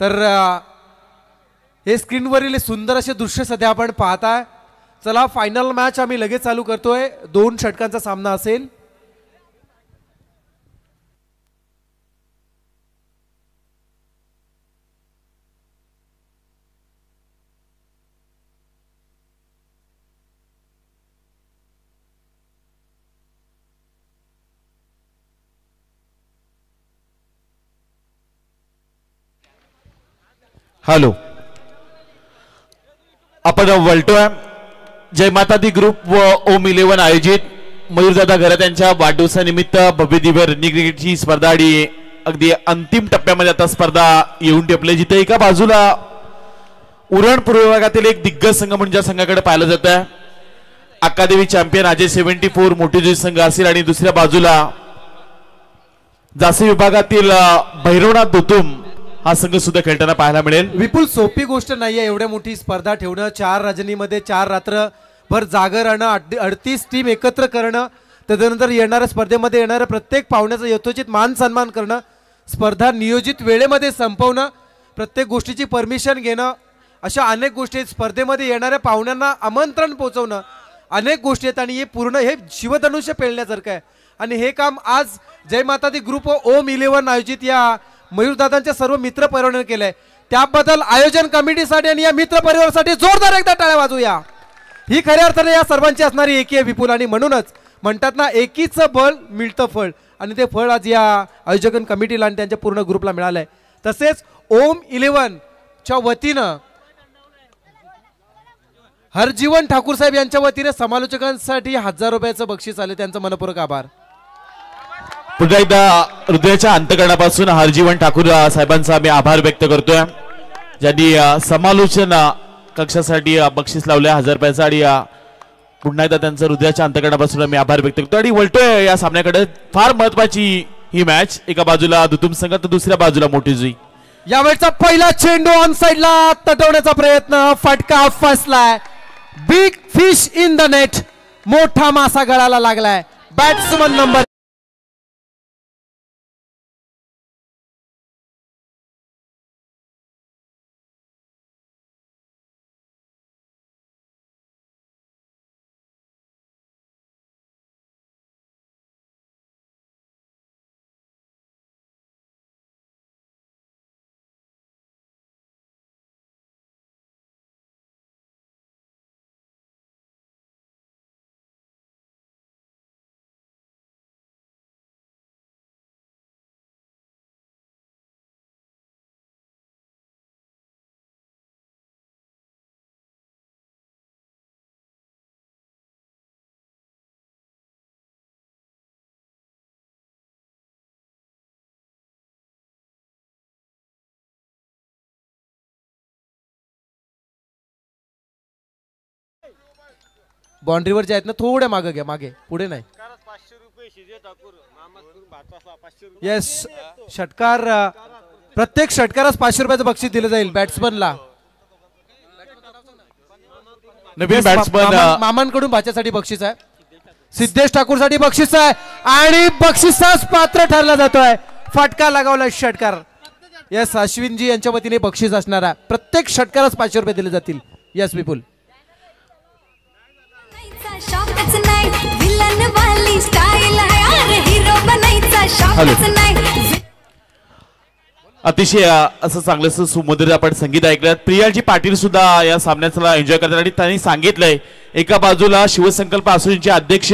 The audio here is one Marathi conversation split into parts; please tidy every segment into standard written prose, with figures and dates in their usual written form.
तर हे स्क्रीनवरील सुंदर असे दृश्य सध्या आपण पाहताय। चला फायनल मॅच आम्ही लगेच चालू करतोय। 2 षटकांचा सामना असेल। हॅलो, आपण वळतोय जय माता दी ग्रुप व ओम 11 आयोजित मयूरदादा घरात यांच्या वाढदिवसानिमित्त भव्य दिव्य रणजी क्रिकेटची स्पर्धा आणि अगदी अंतिम टप्प्यामध्ये आता स्पर्धा येऊन टेपली, जिथे एका बाजूला उरण पूर्व विभागातील एक दिग्गज संघ म्हणजे ज्या संघाकडे पाहिलं जात आहे अकादेमी चॅम्पियन अजय 74 मोठीजी संघ असेल आणि दुसऱ्या बाजूला जासी विभागातील भैरवनाथ दुतुम हा संघ सुद्धा खेळताना पाहायला मिळेल। विपुल सोपी गोष्ट नाहीये एवढ्या मोठी स्पर्धा ठेवणं, 4 रजनीमध्ये 4 रात्रभर जागर राहणं, 38 टीम एकत्र करणं, त्यानंतर येणाऱ्या स्पर्धेमध्ये येणाऱ्या प्रत्येक पाहुण्याचा यथोचित मान सन्मान करणं, स्पर्धा नियोजित वेळेमध्ये संपवणं, प्रत्येक गोष्टीची परमिशन घेणं, अशा अनेक गोष्टी स्पर्धेमध्ये येणाऱ्या पाहुण्यांना आमंत्रण पोहोचवणं, अनेक गोष्टी आहेत आणि हे पूर्ण हे शिवधनुष्य पेलण्यासारखं आहे। आणि हे काम आज जय माता दी ग्रुप ओम 11 आयोजित या मयूरदादांच्या सर्व मित्र परिवाराने केलंय, त्याबद्दल आयोजन कमिटीसाठी आणि या मित्र परिवारासाठी जोरदार एकदा टाळ्या वाजवूया। ही खऱ्या अर्थाने या सर्वांची असणारी एकी आहे विपुल, आणि म्हणूनच म्हणतात ना एकीचं बळ मिळतं फळ, आणि ते फळ आज या आयोजन कमिटीला आणि त्यांच्या पूर्ण ग्रुपला मिळालंय। तसेच ओम 11 च्या वतीनं हरजीवन ठाकूर साहेब यांच्या वतीने समालोचकांसाठी 1000 रुपयाचं बक्षीस आले, त्यांचं मनपूर्वक आभार। पुन्हा एकदा हृदयाच्या अंतकरणापासून हरजीवन ठाकूर साहेबांचा आम्ही आभार व्यक्त करतोय, ज्यांनी समालोचन कक्षासाठी बक्षीस लावले 1000 रुपयाचं, आणि पुन्हा एकदा त्यांचं हृदयाच्या अंतकरणापासून आम्ही आभार व्यक्त करतो। आणि वळतोय या सामन्याकडे। फार महत्वाची ही मॅच, एका बाजूला दुतुम संघ तर दुसऱ्या बाजूला मोठीजी। यावेळचा पहिला चेंडू ऑन साइडला तटवण्याचा प्रयत्न, फटका फसलाय, big fish in the net, मोठा मासा गळाला लागलाय। बॅट्समन नंबर बाउंड्रीवर जे आहेत ना थोड्या मागे घ्या, मागे पुढे नाही। येस, षटकार प्रत्येक षटकारास 500 रुपयाचं बक्षीस दिलं जाईल बॅट्समनला। नवीन बॅट्समन मामांकडून भाच्यासाठी बक्षीस आहे, सिद्धेश ठाकूर साठी बक्षीस आहे, आणि बक्षिसास पात्र ठरला जातोय। फटका लगावला षटकार। येस, अश्विनजी यांच्या वतीने बक्षीस असणार आहे, प्रत्येक षटकारास 500 रुपये दिले जातील। येस विपुल, अतिशय असं चांगलं सुमधुर आपण संगीत ऐकलं। प्रियाजी पाटील सुद्धा या सामन्याला एन्जॉय करतात, आणि त्यांनी सांगितलंय एका बाजूला शिवसंकल्प असोसिएशनचे अध्यक्ष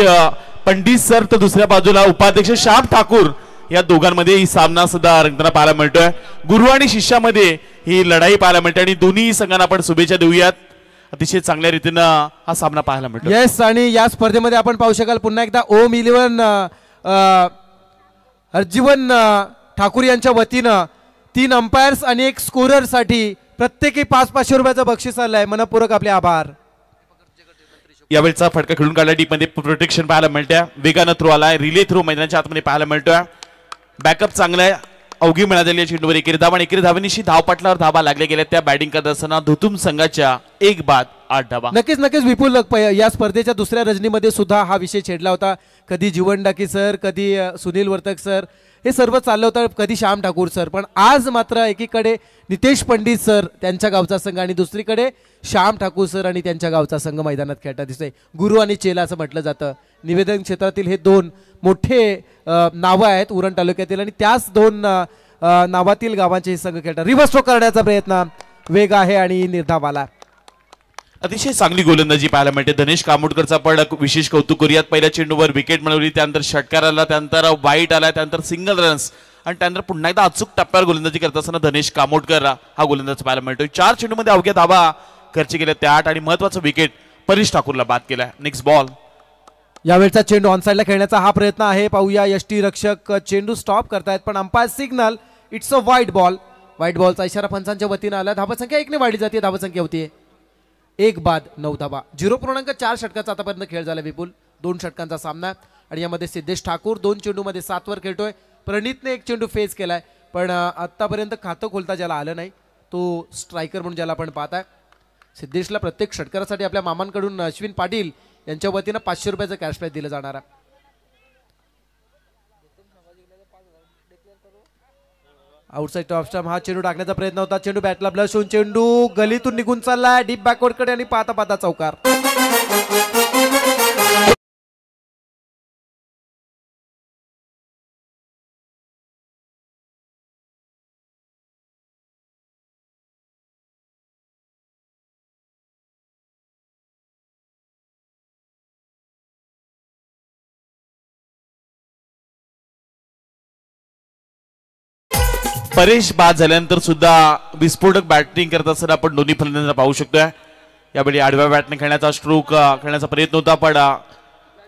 पंडित सर तर दुसऱ्या बाजूला उपाध्यक्ष श्याम ठाकूर, या दोघांमध्ये ही सामना सुद्धा रंगताना पाहायला मिळतोय। गुरु आणि शिष्यामध्ये ही लढाई पाहायला मिळते, आणि दोन्ही संघांना आपण शुभेच्छा देऊयात। अतिशय चांगल्या रीतीनं हा सामना पाहायला मिळतो। येस, आणि या स्पर्धेमध्ये आपण पाहू शकाल पुन्हा एकदा ओम 11 हरजीवन ठाकूर यांच्या वतीनं 3 अंपायर्स आणि 1 स्कोरर साठी प्रत्येकी 500 रुपयाचं बक्षीस आलंय। मनपूर्वक आपले आभार। यावेळचा फटका खेळून काढला, डीप मध्ये प्रोटेक्शन पाहायला मिळतंय, वेगानं थ्रो आलाय, रिले थ्रो मैदानाच्या आतमध्ये पाहायला मिळतोय, बॅकअप चांगला आहे, अवघी मिळालेली चेंडूवर एकेरी धावा आणि एकेरी धावेनिशी धावपटलावर धावा लागल्या गेल्या। त्या बॅटिंग करत असताना धुतुम संघाच्या 1 बाद 8 धावा। नक्कीच विपुल, या स्पर्धेच्या दुसऱ्या रजनीमध्ये सुद्धा हा विषय छेडला होता। कधी जीवन डाकी सर, कधी सुनील वर्तक सर, हे सर्व चाललं होतं कधी श्याम ठाकूर सर, पण आज मात्र एकीकडे नितेश पंडित सर त्यांच्या गावचा संघ आणि दुसरीकडे श्याम ठाकूर सर आणि त्यांच्या गावचा संघ मैदानात खेळताना दिसतोय. गुरु आणि चेला असं म्हटलं जातं. निवेदन क्षेत्रातील हे दोन मोठे नावं आहेत उरण तालुक्यातील आणि त्याच दोन नावातील गावांचे हे संघ खेळतात. रिव्हर्स स्ट्रोक करण्याचा प्रयत्न, वेग आहे आणि निर्धाव आला. अतिशय चांगली गोलंदाजी पाहायला मिळते. धनेश कामोडकरचा पण विशेष कौतुक करूयात. पहिल्या चेंडूवर विकेट मिळवली, त्यानंतर षटकार आला, त्यानंतर वाईट आला, त्यानंतर सिंगल रन्स आणि त्यानंतर पुन्हा एकदा अचूक टप्प्यावर गोलंदाजी करत असताना धनेश कामोडकर हा गोलंदाज पाहायला मिळतोय. 4 चेंडूमध्ये अवघ्या धावा खर्च केल्या त्या 8 आणि महत्वाचं विकेट परेश ठाकूरला बाद केलाय. Next ball. यावेळचा चेंडू ऑनसाइडला खेळण्याचा हा प्रयत्न आहे. पाहूया यष्टी रक्षक चेंडू स्टॉप करतायत पण umpire signal it's a white ball. White बॉलचा इशारा पंचांच्या वतीनं आला. धावसंख्या 1 ने वाढली जाते. धावसंख्या होतीये 1 बाद 9 धावा. 0.4 षटकाचा आतापर्यंत खेळ झाला विपुल. 2 षटकांचा सामना आणि यामध्ये सिद्धेश ठाकूर 2 चेंडूमध्ये 7 वर खेळतोय. प्रणितने 1 चेंडू फेस केलाय पण आतापर्यंत खातं खोलता ज्याला आलं नाही तो स्ट्रायकर म्हणून ज्याला आपण पाहताय. सिद्धेशला प्रत्येक षटकारासाठी आपल्या मामांकडून अश्विन पाटील यांच्या वतीनं 500 रुपयाचं कॅश प्राइज दिलं जाणार आहे. आउटसाइड टॉप स्टंप हा चेंडू टाकण्याचा प्रयत्न होता. चेंडू बॅटला ब्लश होऊन चेंडू गलीतून निघून चाललाय डीप बॅकवर्ड कडे आणि पाहता पाहता चौकार. परेश बाद झाल्यानंतर सुद्धा विस्फोटक बॅटिंग करत असताना आपण दोन्ही फलंदाजांना पाहू शकतोय. यावेळी आडव्या बॅटने खेळण्याचा स्ट्रोक खेळण्याचा प्रयत्न होता पण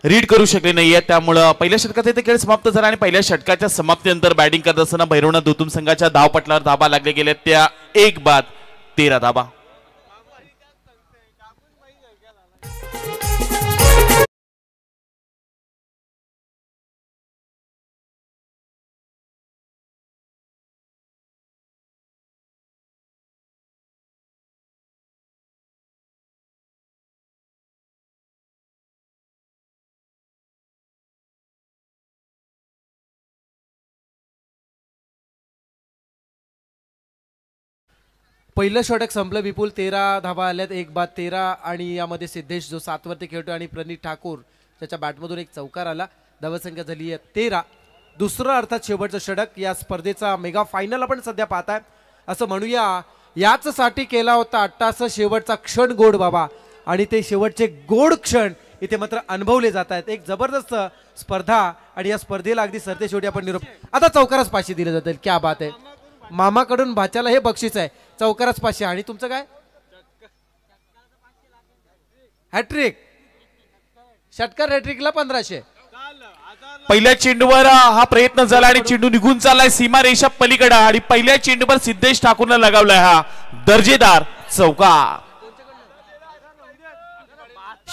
रीड करू शकले नाहीये. त्यामुळं पहिल्या षटकाचा इथे खेळ समाप्त झाला आणि पहिल्या षटकाच्या समाप्तीनंतर बॅटिंग करत असताना भैरवनाथ दुतुम संघाच्या धावपटलावर धाबा लागले गेले त्या 1 बाद 13 धाबा. पहिलं षटक संपलं विपुल. 13 धावा आल्यात. 1 बाद 13 आणि यामध्ये सिद्धेश जो 7 वरती खेळतोय आणि प्रणित ठाकूर त्याच्या बॅटमधून 1 चौकार आला. धावसंख्या झाली आहे 13. दुसरं अर्थात शेवटचं षटक या स्पर्धेचा मेगा फायनल आपण सध्या पाहताय. असं म्हणूया याच साठी केला होता अट्टास शेवटचा क्षण गोड बाबा आणि ते शेवटचे गोड क्षण इथे मात्र अनुभवले जात आहेत. एक जबरदस्त स्पर्धा आणि या स्पर्धेला अगदी सरते शेवटी आपण निरोप. आता चौकाराच 500 दिले जातील. क्या बात आहे. मामाकडून भाच्याला हे बक्षीस आहे. चौकाराच 500 आणि तुमचं काय हॅट्रिक षटकार हॅट्रिकला 1500. पहिल्या चेंडूवर हा प्रयत्न झाला आणि चेंडू निघून चाललाय सीमा रेषा पलीकडे आणि पहिल्या चेंडूवर सिद्धेश ठाकूरला लगावलाय हा दर्जेदार चौकार.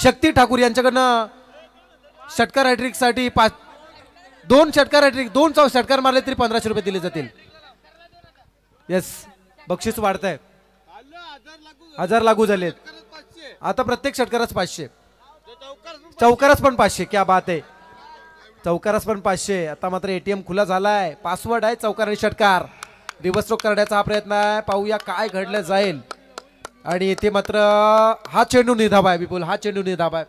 शक्ती ठाकूर यांच्याकडनं षटकार हॅट्रिक साठी 2 षटकार हॅट्रिक 2 षटकार मारले तरी 1500 रुपये दिले जातील. येस बक्षीस वाढत आहे. 1000 लागू झालेत. आता प्रत्येक षटकाराच 500. चौकाराच पण 500. क्या बात आहे. चौकाराच पण 500. आता मात्र एटीएम खुला झालाय. पासवर्ड आहे चौकार आणि षटकार. रिव्हर्स स्ट्रोक करण्याचा हा प्रयत्न आहे. पाहूया काय घडलं जाईल. आणि इथे मात्र हा चेंडू निर्धाव आहे विपुल. हा चेंडू निर्धाव आहे.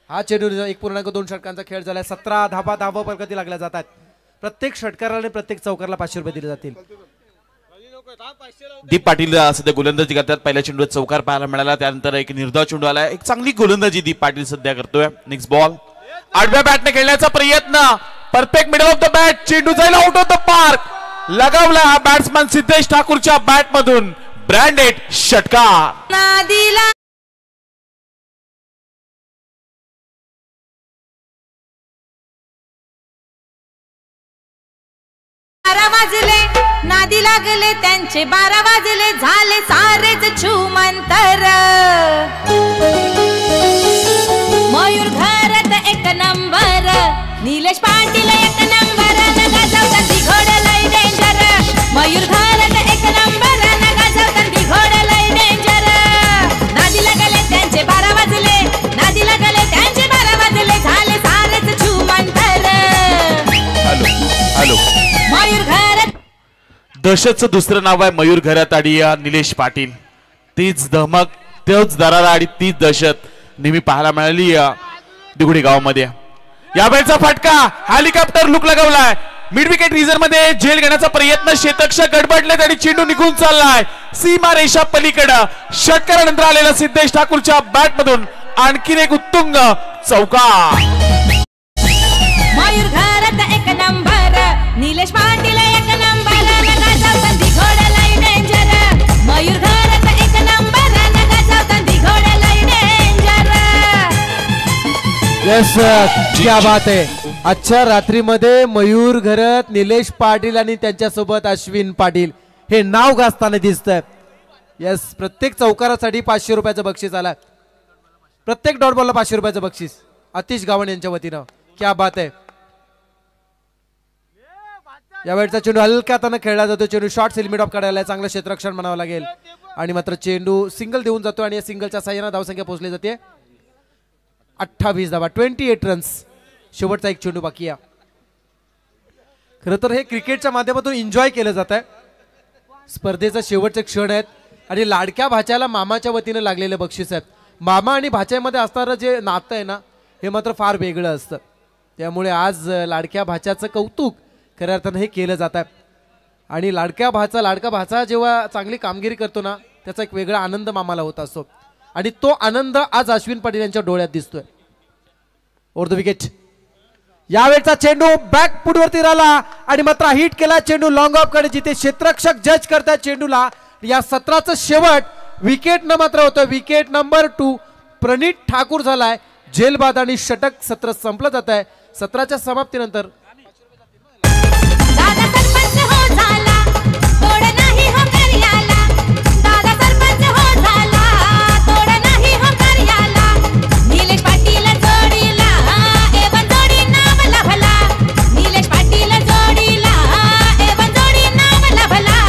हा चेंडू 1.2 षटकांचा खेळ झालाय. 17 धाबा धावा प्रगती लागल्या जातात. प्रत्येक षटकाराला आणि प्रत्येक चौकारला 500 रुपये दिले जातील. दीप पाटील सध्या गोलंदाजी करतात. पहिल्या चेंडूत चौकार पाहायला मिळाला. त्यानंतर एक निर्धाव चेंडू आला. एक चांगली गोलंदाजी दीप पाटील सध्या करतोय. Next ball. आडव्या बॅटने खेळण्याचा प्रयत्न. Perfect middle of the bat. चेंडू जाईल आउट ऑफ द पार्क. लगावला हा बॅट्समन सिद्धेश ठाकूरच्या बॅट मधून ब्रँडेड षटकार. नादी लागले त्यांचे 12 वाजले झाले सारेच छुमंतर. मयूर घरात 1 नंबर. निलेश पाटील 1 नंबर. नगा जाऊन घोड लय डेंजर. मयूर घरात 1 नंबर. नगा जाऊन घोड लय डेंजर. नादी लागले त्यांचे 12 वाजले. नादी लागले त्यांचे 12 वाजले झाले सारेच छुमंतर. हॅलो हॅलो दहशतचं दुसरं नाव आहे मयूर घरात आणि निलेश पाटील. तीच धमक, तोच दरारा आणि तीच दहशत नेहमी पाहायला मिळाली दिघोडी गावामध्ये. यावेळचा फटका हेलिकॉप्टर लुक लगावलाय. मिड विकेट रिझन मध्ये झेल घेण्याचा प्रयत्न, शेतक्षक गडबडलेत आणि चेंडू निघून चाललाय सीमा रेषा पलीकडे. षटकारानंतर आलेला सिद्धेश ठाकूरच्या बॅट मधून आणखीन एक उत्तुंग चौकार. मयूर घरात एक नंबर, निलेश पाटील एक नंबर, नगा जाऊन दिघोडे लई डेंजर. मयूर घरात एक नंबर, नगा जाऊन दिघोडे लई डेंजर. यस, क्या बात आहे. आजच्या रात्रीमध्ये मयूर घरत, निलेश पाटील आणि त्यांच्यासोबत अश्विन पाटील हे नाव गाजताना दिसतंय. यस, प्रत्येक चौकारासाठी 500 रुपयाचं बक्षीस आलं. प्रत्येक डॉट बॉलला 500 रुपयाचं बक्षीस आतिश गावण यांच्या वतीनं. क्या बात आहे. यावेळचा चेंडू हलक्या हाताने खेळला जातो. चेंडू शॉर्ट लिमिट ऑफ काढायला चांगलं क्षेत्ररक्षण म्हणावं लागेल आणि मात्र चेंडू सिंगल देऊन जातो आणि या सिंगलच्या साह्याने धावसंख्या पोहोचली जाते 28 धावा, 28 रन्स. शेवटचा एक चेंडू बाकी आहे. खरं तर हे क्रिकेटच्या माध्यमातून एन्जॉय केलं जात आहे. स्पर्धेचा शेवटचे क्षण आहेत आणि लाडक्या भाच्याला मामाच्या वतीने लागलेले बक्षीस आहेत. मामा आणि भाच्यामध्ये असणारं जे नातं आहे ना, हे मात्र फार वेगळं असतं. त्यामुळे आज लाडक्या भाच्याचं कौतुक खऱ्या अर्थानं हे केलं जात आहे आणि लाडका भाचा जेव्हा चांगली कामगिरी करतो ना, त्याचा एक वेगळा आनंद मामाला होत असतो आणि तो आनंद आज अश्विन पाटील यांच्या डोळ्यात दिसतोय. Over the wicket. यावेळचा चेंडू बॅक फुटवरती राहिला आणि मात्र हिट केला चेंडू लॉंग ऑफ कडे, जिथे क्षेत्ररक्षक जज करतात चेंडूला. या सत्राचं शेवट विकेट न मात्र होतं. विकेट नंबर 2 प्रणित ठाकूर झालाय. झेलबाद आणि षटक सत्र संपलं जात आहे. सत्राच्या समाप्तीनंतर दादा सरपंच हो झाला, तोड नाही हो कार्याला. दादा सरपंच हो झाला, तोड नाही हो कार्याला. निलेश पाटील जोडीला, एवन जोडी नाव लाभला. निलेश पाटील जोडीला, एवन जोडी नाव लाभला.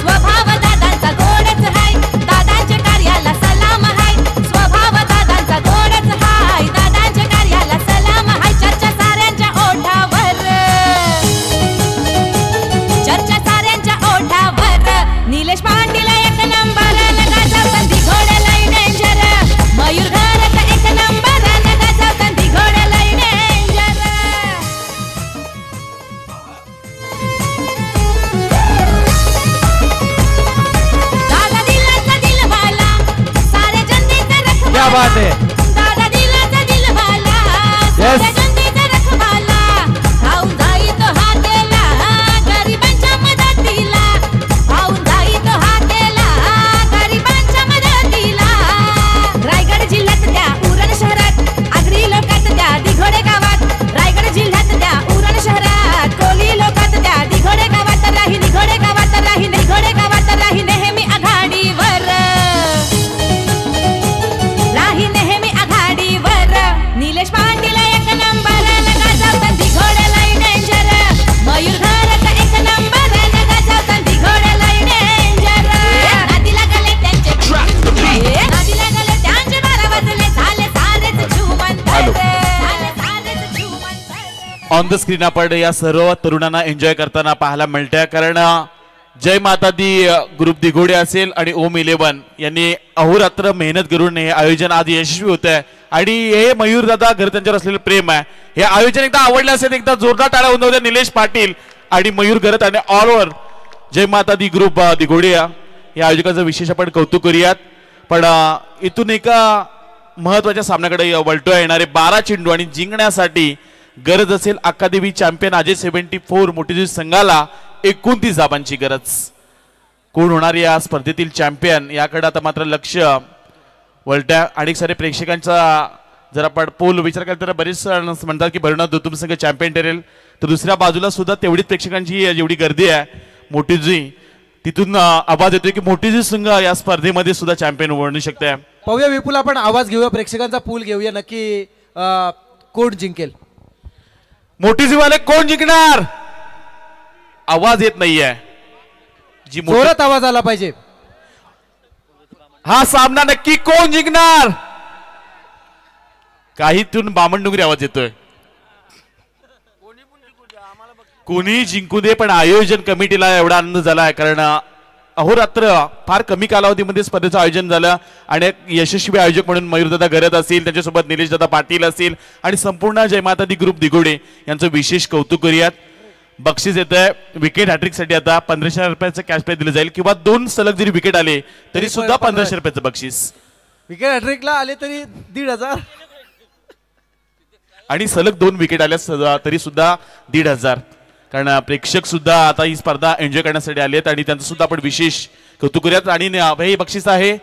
स्वभाव दादांचा गोडच हाय, दादांच्या कार्याला सलाम हाय. स्वभाव दादांचा गोडच हाय, दादांच्या कार्याला सलाम हाय. चर्चा साऱ्यांच्या ओठावर, चर्चा साऱ्यांच्या ओठावर. निलेश पाटील एक नंबर, नगा जाऊन दिघोडे लई डेंजर. मयूर घरात एक नंबर, नगा जाऊन दिघोडे लई डेंजर. दादा दिलाचा दिलवाला, सारे जनतेचा रखवाला. क्या बात है. दादा दिलाचा दिलवाला, सारे जनतेचा रखवाला. खाऊन जाई तो हातेला, गरिबांच्या मदतीला. खाऊन जाई तो हातेला, गरिबांच्या मदतीला. रायगड जिल्ह्यात त्या उरण शहरात, आगरी लोकात त्या दिघोडे गावात. रायगड जिल्ह्यात त्या उरण शहरात, कोली लोकात त्या दिघोडे गावात. राही निघोडे गावात, राही निघोडे गावात. राही नेहमी आघाडीवर, राही नेहमी आघाडीवर. निलेश पाटील एक नंबर, नगा जाऊन दिघोडे लई डेंजर. मयूर घरात एक नंबर, नगा जाऊन दिघोडे लई डेंजर. नादी लागले त्यांचे, नादी लागले त्यांचे 12 वाजले. झाले सारेच झुमंतर, झाले सारेच झुमंतर. ऑन द स्क्रीन आपण या सर्व तरुणांना एन्जॉय करताना पाहायला मिळतंय. कारण जय माता दी ग्रुप दिघोडे असेल आणि ओम 11 यांनी अहोरात्र मेहनत करून हे आयोजन आज यशस्वी होत आहे आणि हे मयूर दादा घर त्यांच्यावर असलेलं प्रेम आहे. हे आयोजन एकदा आवडलं असेल, एकदा जोरदार टाळ्या होऊन द्या निलेश पाटील आणि मयूर घरत आणि ऑल ओव्हर जय माता दी ग्रुप दिघोडे या आयोजकांचं विशेष आपण कौतुक करूयात. पण इथून एका महत्वाच्या सामन्याकडे वळतोय. येणारे 12 चेंडू आणि जिंकण्यासाठी गरज असेल अकादमी चॅम्पियन अजय 74 मोठीजी संघाला 29 धावांची गरज. कोण होणार या स्पर्धेतील चॅम्पियन याकडे आता मात्र लक्ष वळत्या. अनेक सारे प्रेक्षकांचा जर आपण पोल विचार केला तर बरेच म्हणतात की भरणा दुतुम संघ चॅम्पियन ठरेल, तर दुसऱ्या बाजूला सुद्धा तेवढीच प्रेक्षकांची जेवढी गर्दी आहे मोठीजी, तिथून आवाज येतोय की मोठीजी संघ या स्पर्धेमध्ये सुद्धा चॅम्पियन बनू शकते. पाहूया विपुल, आपण आवाज घेऊया, प्रेक्षकांचा पूल घेऊया, नक्की कोण जिंकेल. मोठीजीवाले कोण जिंकणार? आवाज येत नाहीये. जी जोरात आवाज आला पाहिजे. हा सामना नक्की कोण जिंकणार? काहीतून बामणडुंगरी आवाज येतोय. कोणी जिंकू दे, पण आयोजन कमिटीला एवढा आनंद झाला कारण अहोरात्र फार कमी कालावधीमध्ये स्पर्धेचं आयोजन झालं आणि एक यशस्वी आयोजक म्हणून मयूरदादा गरत असतील, त्यांच्यासोबत निलेशदादा पाटील असतील आणि संपूर्ण जयमाता दी ग्रुप दिघोडे यांचं विशेष कौतुक करूयात. बक्षीस येत आहे विकेट हॅट्रिकसाठी आता 1500 रुपयाचं कॅश प्राइज दिलं जाईल किंवा 2 सलग जरी विकेट आले तरी सुद्धा 1500 रुपयाचं बक्षीस. विकेट हॅट्रिकला आले तरी 1500 आणि सलग 2 विकेट आल्या तरी सुद्धा 1500. कारण प्रेक्षक सुद्धा आता ही स्पर्धा एन्जॉय करण्यासाठी आलेत आणि त्यांचं सुद्धा आपण विशेष कौतुक करूयात. आणि हे बक्षीस आहे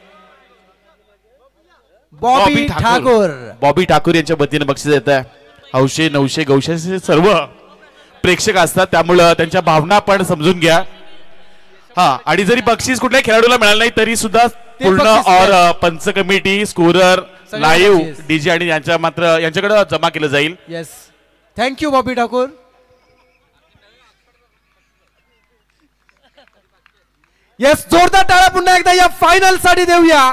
बॉबी ठाकूर. बॉबी ठाकूर यांच्या वतीने बक्षीस येत आहे. हौशे 900 गौशे सर्व प्रेक्षक असतात त्यामुळं त्यांच्या भावना पण समजून घ्या. हा, आणि जरी बक्षीस कुठल्याही खेळाडूला मिळालं नाही तरी सुद्धा पूर्ण और पंच कमिटी, स्कोरर, लाईव्ह डीजे आणि यांच्याकडे जमा केलं जाईल. Yes, thank you Bobby Thakur. Yes, जोरदार टाळ्या पुन्हा एकदा या फायनल साठी देऊया.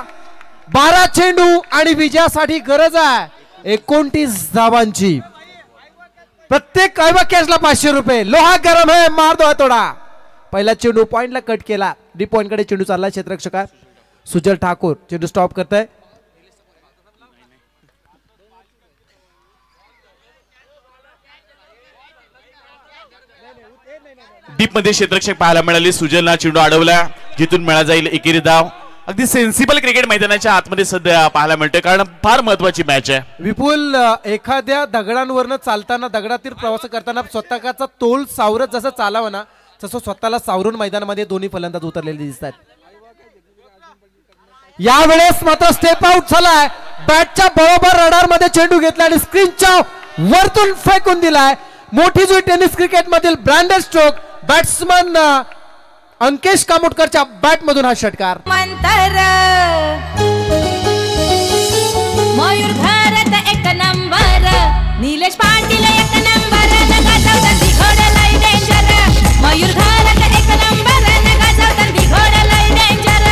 12 चेंडू आणि विजयासाठी गरज आहे 29 धावांची. प्रत्येक ऐवा कॅशला 500 रुपये. लोहा गरम है, मार दो थोडा. पहिला चेंडू पॉइंटला कट केला. डी पॉइंट कडे चेंडू चालला. क्षेत्ररक्षक सुजल ठाकूर चेंडू स्टॉप करताय. डीप मध्ये क्षेत्ररक्षक पाहायला मिळाले. सुजलला चेंडू अडवला जिथून मिळा जाईल एकेरी धाव. अगदी सेन्सिबल क्रिकेट मैदानाच्या आतमध्ये सध्या पाहायला मिळते कारण फार महत्वाची मॅच आहे. विपुल, एखाद्या दगडांवरनं चालताना, दगडातील प्रवास करताना स्वतःचा तोल सावरत जसं चालावं ना तसं स्वतःला सावरून मैदानामध्ये दोन्ही फलंदाज उतरलेले दिसतात. यावेळेस मात्र स्टेप आउट झालाय. बॅटच्या बरोबर रडार मध्ये चेंडू घेतला आणि स्क्रीनच्या वरतून फेकून दिलाय. मोठी जुई टेनिस क्रिकेट मधील ब्रँडेड स्ट्रोक. बॅट्समन अंकेश कामोटकरच्या बॅट मधून हा षटकार. मंतर मयूर भारत एक नंबर. निलेश पाटील एक नंबर. नगाजवता दिघोडे लय डेंजर. मयूर भारत एक नंबर. नगाजवता दिघोडे लय डेंजर.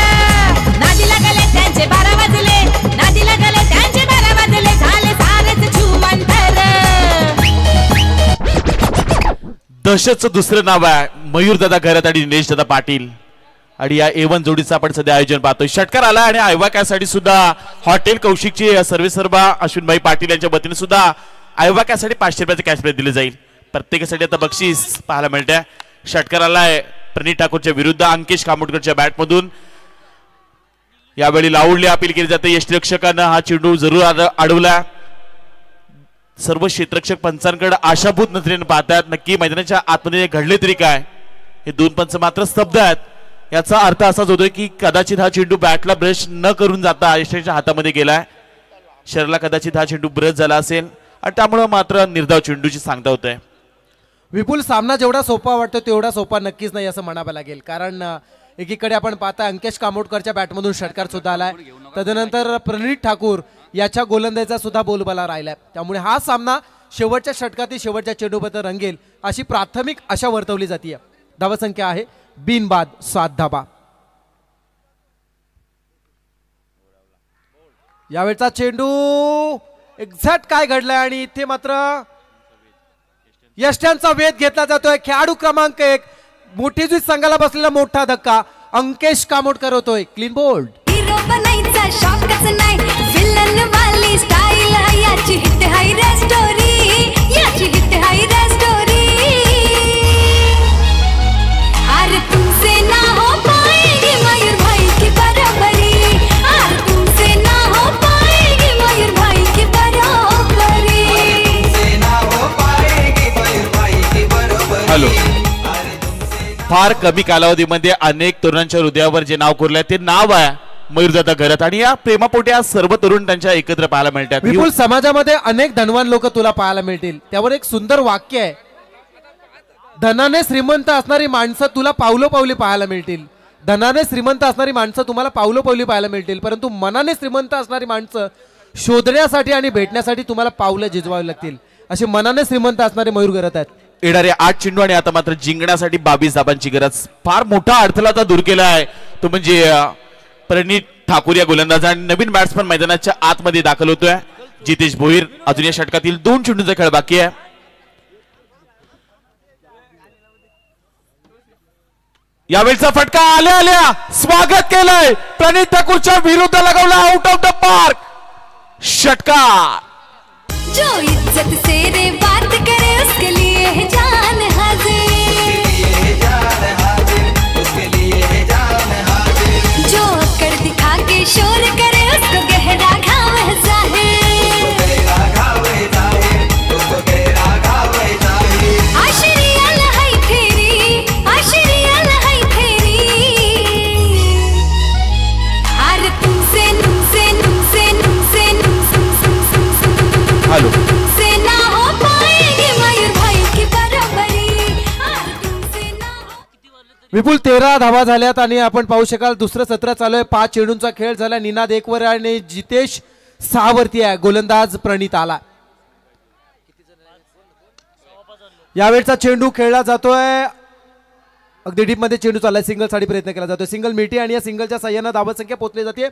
नादी लागले त्यांचे 12 वाजले. नादी लागले त्यांचे 12 वाजले. झाले सारेच छुमंतर. दशकचं दुसरं नाव आहे मयूरदादा गरत आणि निलेशदादा पाटील. आणि या A1 जोडीचं आपण सध्या आयोजन पाहतोय. षटकार आला आणि आयवा कॅसाठी सुद्धा हॉटेल कौशिकची सर्वेसर्वा अश्विनभाई पाटील यांच्या वतीने सुद्धा आयवा कॅसाठी 500 रुपयाचे कॅश प्राइज दिले जाईल. प्रत्येकासाठी आता बक्षीस पाहायला मिळतंय. षटकार आलाय प्रणीत ठाकूरच्या विरुद्ध अंकेश कामोटकरच्या बॅट मधून. यावेळी लाऊडली अपील केली जाते. यष्टिरक्षकांना हा चेंडू जरूर अडवला. सर्व क्षेत्ररक्षक पंचांकडे आशाभूत नजरेने पाहतात. नक्की मैदानाच्या आतमध्ये घडले तरी काय. हे 2 पंच मात्र स्तब्ध आहेत. याचा अर्थ असाच होतोय की कदाचित हा चेंडू बॅटला ब्रश न करून जाता यष्टीच्या हातामध्ये गेलाय. शरीराला कदाचित हा चेंडू ब्रश झाला असेल आणि त्यामुळे मात्र निर्धाव चेंडूची सांगता होत आहे. विपुल, सामना जेवढा सोपा वाटतो तेवढा सोपा नक्कीच नाही असं म्हणावं लागेल. कारण एकीकडे आपण पाहता अंकेश कामोटकरच्या बॅटमधून षटकार सुद्धा आलाय. तदनंतर प्रणीत ठाकूर याच्या गोलंदाजीचा सुद्धा बोलबाला राहिलाय. त्यामुळे हा सामना शेवटच्या षटकातील शेवटच्या चेंडूबद्दल रंगेल अशी प्राथमिक आशा वर्तवली जाते. धावसंख्या आहे बिनबाद 7 धाबा. यावेळचा चेंडू एक्झॅक्ट काय घडलाय आणि इथे मात्र यष्ट्यांचा वेध घेतला जातोय. खेळाडू क्रमांक 1 मोठी जुई संघाला बसलेला मोठा धक्का अंकेश कामोटकर होतोय. Clean bowled. हिरो बनायचा शॉकच नाही. विलन वाली स्टाईल याची हिट हाय रे स्टोरी. याची हिट हाय रे स्टोरी. अरे तुमसे ना हो पाएगी मयूर भाई की बराबरी. अरे तुमसे ना हो पाएगी मयूर भाई की बराबरी. तुमसे ना हो पाएगी मयूर भाई की बराबरी. हॅलो, फार कमी कालावधीमध्ये अनेक तरुणांच्या हृदयावर जे नाव कोरलंय ते नाव आहे मयूरदादा गरत. आणि या प्रेमापोटी आज सर्व तरुण त्यांच्या एकत्र पाहायला मिळतात. विपुल, समाजामध्ये अनेक धनवान लोक तुला पाहायला मिळतील. त्यावर एक सुंदर वाक्य आहे. धनाने श्रीमंत असणारी माणसं तुला पावलोपावली पाहायला मिळतील. धनाने श्रीमंत असणारी माणसं तुम्हाला पावलोपावली पाहायला मिळतील. परंतु मनाने श्रीमंत असणारी माणसं शोधण्यासाठी आणि भेटण्यासाठी तुम्हाला पावलं झिजवावी लागतील. असे मनाने श्रीमंत असणारे मयूर गरत आहेत. येणारे 8 चेंडू आणि आता मात्र जिंकण्यासाठी 22 धाबांची गरज. फार मोठा अडथळा आता दूर केला आहे तो म्हणजे प्रणीत ठाकूर या गोलंदाज आणि नवीन बॅट्समन मैदानाच्या आतमध्ये दाखल होतोय. जितेश भोईर. अजून या षटकातील 2 चेंडूंचा खेळ बाकी आहे. यावेळचा फटका आल्या आल्या स्वागत केलंय प्रणित ठाकूरच्या विरुद्ध लगावला आउट ऑफ द पार्क षटकार जो इज्जत से रे बात करे उसके लिए है जान हाजिर जो अकड़ दिखा के शोर करे उसको गहरा घाव है विपुल 13 धावा झाल्यात आणि आपण पाहू शकाल दुसरं सत्र चालू आहे 5 चेंडूंचा खेळ झाला निनाद 1 वर आणि जितेश 6 वरती आहे गोलंदाज प्रणित आला यावेळचा चेंडू खेळला जातोय अगदी डीप मध्ये चेंडू चाललाय सिंगल साठी प्रयत्न केला जातोय सिंगल मिळते आणि या सिंगलच्या साह्याने धावा संख्या पोहोचली जाते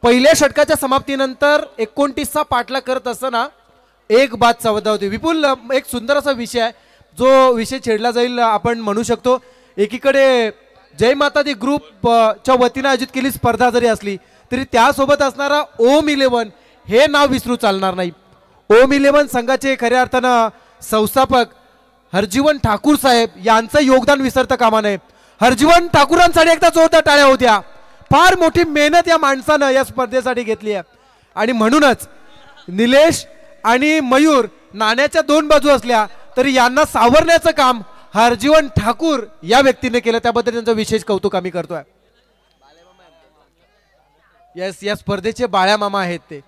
पहिल्या षटकाच्या समाप्तीनंतर 29चा पाठलाग करत असताना एक बाद 14 होती विपुल एक सुंदर असा विषय आहे जो विषय छेडला जाईल आपण म्हणू शकतो एकीकडे जय माता दी ग्रुप च्या वतीने आयोजित केली स्पर्धा जरी असली तरी त्यासोबत असणारा ओम 11 हे नाव विसरू चालणार नाही ओम 11 संघाचे खऱ्या अर्थानं संस्थापक हरजीवन ठाकूर साहेब यांचं योगदान विसरता कामा नये हरजीवन ठाकूरांसाठी एकदा जोरदार टाळ्या होत्या फार मोठी मेहनत या माणसानं या स्पर्धेसाठी घेतली आहे आणि म्हणूनच निलेश आणि मयूर नाण्याच्या 2 बाजू असल्या तरी यांना सावरण्याचं काम हरजीवन ठाकूर या व्यक्तीने केलं त्याबद्दल त्यांचं विशेष कौतुक आम्ही करतोय या स्पर्धेचे बाळ्या मामा आहेत ते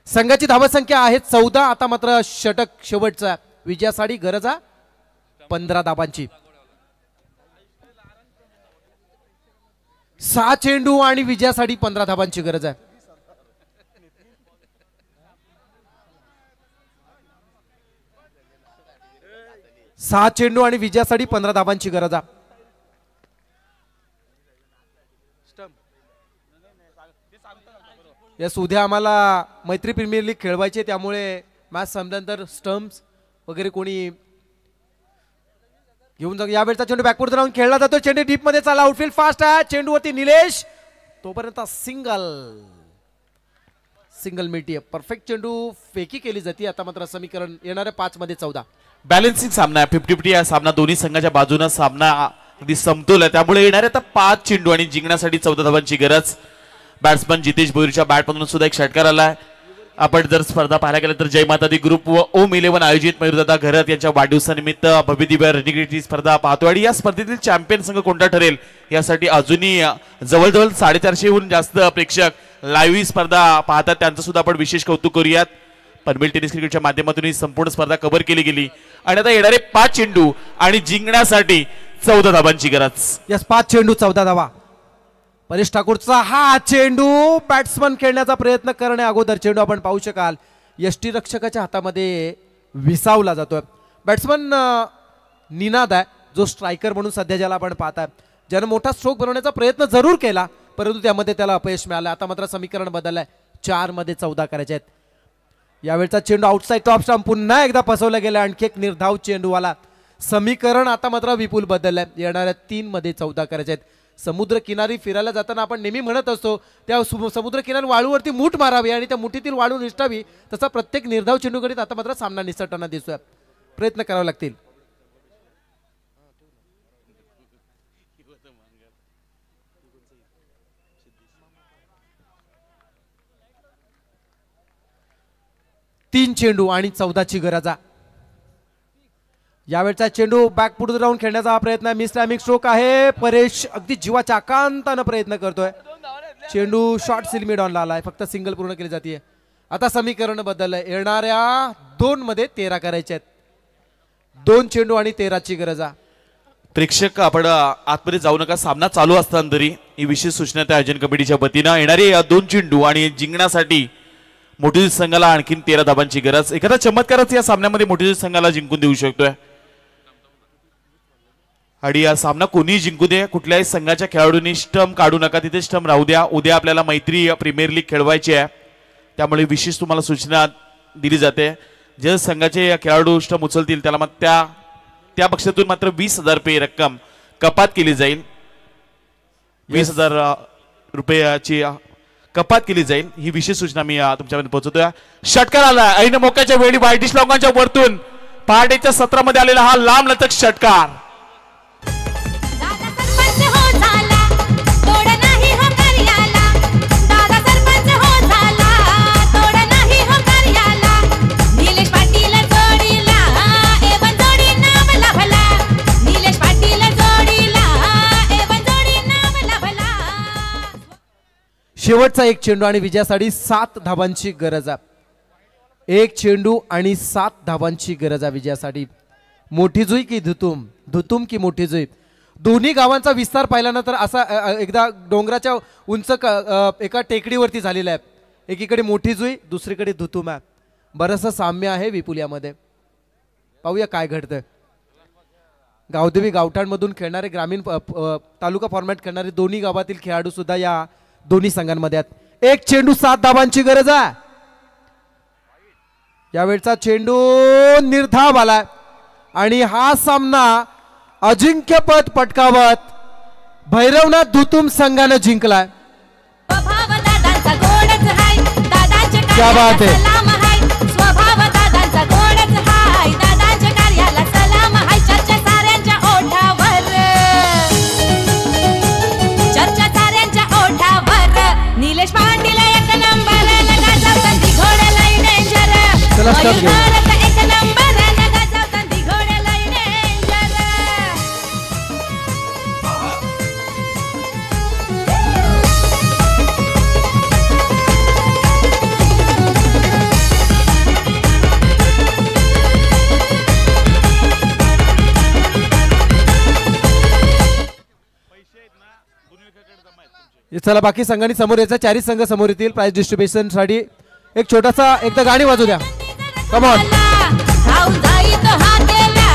संघाची धावसंख्या आहे 14 आता मात्र षटक शेवटचा विजयासाठी गरज 15 धावांची 6 चेंडू आणि विजयासाठी 15 धावांची गरज आहे 6 चेंडू आणि विजयासाठी 15 धावांची गरज आहे यस उद्या आम्हाला मैत्री प्रीमियर लीग खेळवायचे त्यामुळे मॅच संपल्यानंतर स्टम्प्स वगैरे कोणी घेऊन जा यावेळचा चेंडू बॅकवर्ड राहून खेळला जातो चेंडू डीप मध्ये चालला आउटफील्ड फास्ट आहे चेंडूवरती निलेश तोपर्यंत सिंगल मिळते परफेक्ट चेंडू फेकी केली जाते आता मात्र समीकरण येणाऱ्या 5 मध्ये 14 बॅलन्सिंग सामना आहे 50-50 या सामना दोन्ही संघाच्या बाजूने सामना अगदी समतोल आहे त्यामुळे येणारे आता 5 चेंडू आणि जिंकण्यासाठी 14 धावांची गरज बॅट्समन जितेश भोईरच्या बॅटमधून सुद्धा एक षटकार आलाय आपण जर स्पर्धा पाहायला गेलं तर जय माता दी ग्रुप व ओम 11 आयोजित मयूरदादा घरत यांच्या वाढदिवसानिमित्त भव्य दिव्य रणनीती स्पर्धा पाहतो आणि या स्पर्धेतील चॅम्पियन संघ कोणता ठरेल यासाठी अजूनही जवळजवळ 450हून जास्त प्रेक्षक लाईव्ह स्पर्धा पाहतात त्यांचं सुद्धा आपण विशेष कौतुक करूयात पनवेल टेनिस क्रिकेटच्या माध्यमातून ही संपूर्ण स्पर्धा कव्हर केली गेली आणि आता येणारे 5 चेंडू आणि जिंकण्यासाठी 14 धावांची गरज यस 5 चेंडू 14 धावा परेश ठाकूरचा हा चेंडू बॅट्समन खेळण्याचा प्रयत्न करण्या अगोदर चेंडू आपण पाहू शकाल यष्टीरक्षकाच्या हातामध्ये विसावला जातोय बॅट्समन निनाद आहे जो स्ट्रायकर म्हणून सध्या ज्याला आपण पाहताय ज्यानं मोठा स्ट्रोक बनवण्याचा प्रयत्न जरूर केला परंतु त्यामध्ये त्याला अपयश मिळालं आता मात्र समीकरण बदललंय 4 मध्ये 14 करायचे आहेत यावेळचा चेंडू आउटसाइड टॉप स्टंप पुन्हा एकदा फसवला गेला आणखी एक निर्धाव चेंडूवाला समीकरण आता मात्र विपुल बदललंय येणाऱ्या 3 मध्ये 14 करायचे आहेत समुद्र किनारी फिरायला जाताना आपण नेहमी म्हणत असतो त्या समुद्र किनारी वाळूवरती मूठ मारावी आणि त्या मुठीतील वाळू निसटावी तसा प्रत्येक निर्धाव चेंडूकडे आता मात्र सामना निसटताना दिसतोय प्रयत्न करावे लागतील तीन चेंडू आणि 14ची गरज यावेळचा चेंडू बॅक पुढे राहून खेळण्याचा प्रयत्न मिस टायमिंग स्ट्रोक आहे परेश अगदी जीवाच्या आकांताने प्रयत्न करतोय चेंडू शॉर्ट सिलमिड ऑनला आलाय फक्त सिंगल पूर्ण केली जाते आता समीकरण बदललंय येणाऱ्या 2 मध्ये 13 करायचे आहेत 2 चेंडू आणि 13ची गरज प्रेक्षक आपण आतमध्ये जाऊ नका सामना चालू असताना तरी ही विशेष सूचना त्या आयोजन कमिटीच्या वतीनं येणारे 2 चेंडू आणि जिंकण्यासाठी मोठीजी संघाला आणखीन 13 धावांची गरज एखादा चमत्कारच या सामन्यामध्ये मोठीजी संघाला जिंकून देऊ शकतोय आणि या सामना कोणी जिंकू दे कुठल्याही संघाच्या खेळाडूंनी स्टंप काढू नका तिथे स्टंप राहू द्या उद्या आपल्याला मैत्री प्रीमियर लीग खेळवायची आहे त्यामुळे विशेष तुम्हाला सूचना दिली जाते जे संघाचे खेळाडू स्टंप उचलतील त्याला मग त्या पक्षातून मात्र 20,000 रुपये रक्कम कपात केली जाईल. 20,000 रुपयाची कपात केली जाईल. ही विशेष सूचना मी तुमच्यापर्यंत पोहोचवतोय. षटकार आला ऐन मोक्याच्या वेळी वाईट श्लोकांच्या वरतून पहाटेच्या सत्रामध्ये आलेला हा लांब लचक षटकार. दादा सरपंच हो झाला तोड नाही हो कार्याला. दादा सरपंच हो झाला तोड नाही हो कार्याला. निलेश पाटील जोडीला एवन जोडी नाम लाभला. निलेश पाटील जोडीला एवन जोडी नाम लाभला. शेवटचा एक चेंडू आणि विजयासाठी 7 धावांची गरज आहे. एक चेंडू आणि 7 धावांची गरज आहे विजयासाठी. मोठी जुई की धुतुम, धुतुम की मोठी जुई. दोन्ही गावांचा विस्तार पाहिल्यानंतर असा एकदा डोंगराच्या उंच एका टेकडीवरती झालेला आहे. एकीकडे मोठी जुई दुसरीकडे धुतुम आहे. बरंचसं साम्य आहे विपुलियामध्ये. पाहूया काय घडतंय. गावदेवी गावठाणमधून खेळणारे ग्रामीण तालुका फॉर्मॅट खेळणारे दोन्ही गावातील खेळाडू सुद्धा या दोन्ही संघांमध्ये आहेत. एक चेंडू 7 धावांची गरज आहे. यावेळचा चेंडू निर्धाव आलाय आणि हा सामना अजिंक्यपद पटकावत भैरवनाथ धुतुम संघानं जिंकलाय. स्वभाव दादांचा गोडच हाय. दादाच्या क्या बात कार्याला है. सलाम हाय. स्वभाव दादांचा गोडच हाय. दादाच्या कार्याला सलाम हाय. चर्चा साऱ्यांच्या ओठावर. चर्चा साऱ्यांच्या ओठावर. निलेश पाटील एक नंबर नगा जाऊन घोडा लई डेंजर. चला स्टॉप घेऊ. मयूर एक नंबर नगा जाऊन घोडा लई डेंजर. चला बाकी संघांनी समोर यायचा. 4 संघ समोर येतील प्राइज डिस्ट्रीब्युशन साठी. एक छोटासा एकदा गाणी वाजू द्या. Come on. भाऊन जाई तो हाकेला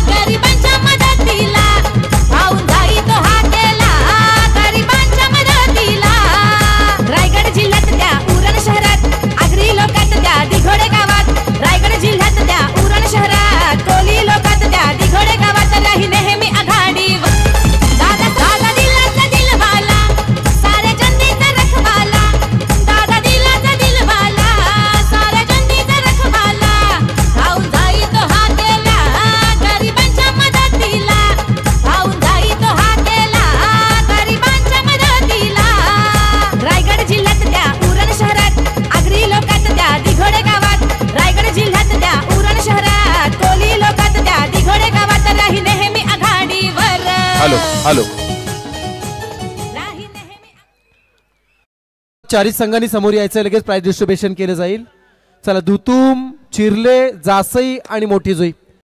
गरिबांच्या मदतीला. भाऊन जाई तो हाकेला गरिबांच्या मदतीला. रायगड जिल्ह्यात त्या उरण शहरात आगरी लोकात त्या दिघोडे गावात. रायगड जिल्ह्यात त्या उरण शहरात कोली लोकात त्या दिघोडे गावात राही नेहमी आघाडीवर. दादा दादा दिलाचा दिलवाला साऱ्या जनतेचा रखवाला. दादा दिलाचा दिलवाला साऱ्या जनतेचा रखवाला. भाऊन जाई तो हाकेला गरिबांच्या मदतीला. भाऊन जाई तो हाकेला गरिबांच्या मदतीला. रायगड जिल्ह्यात त्या उरण शहरात आगरी लोकात त्या दिघोडे गावात. रायगड जिल्ह्यात त्या उरण शहरात कोली लोकात त्या दिघोडे गावात राही नेहमी आघाडीवर. Hello hello. राही नेहमी 4 संघांनी समोर यायचं. लगेच प्राइज डिस्ट्रीब्युशन केलं जाईल. चला धुतुम, चिरले, जासई आणि मोठी जुई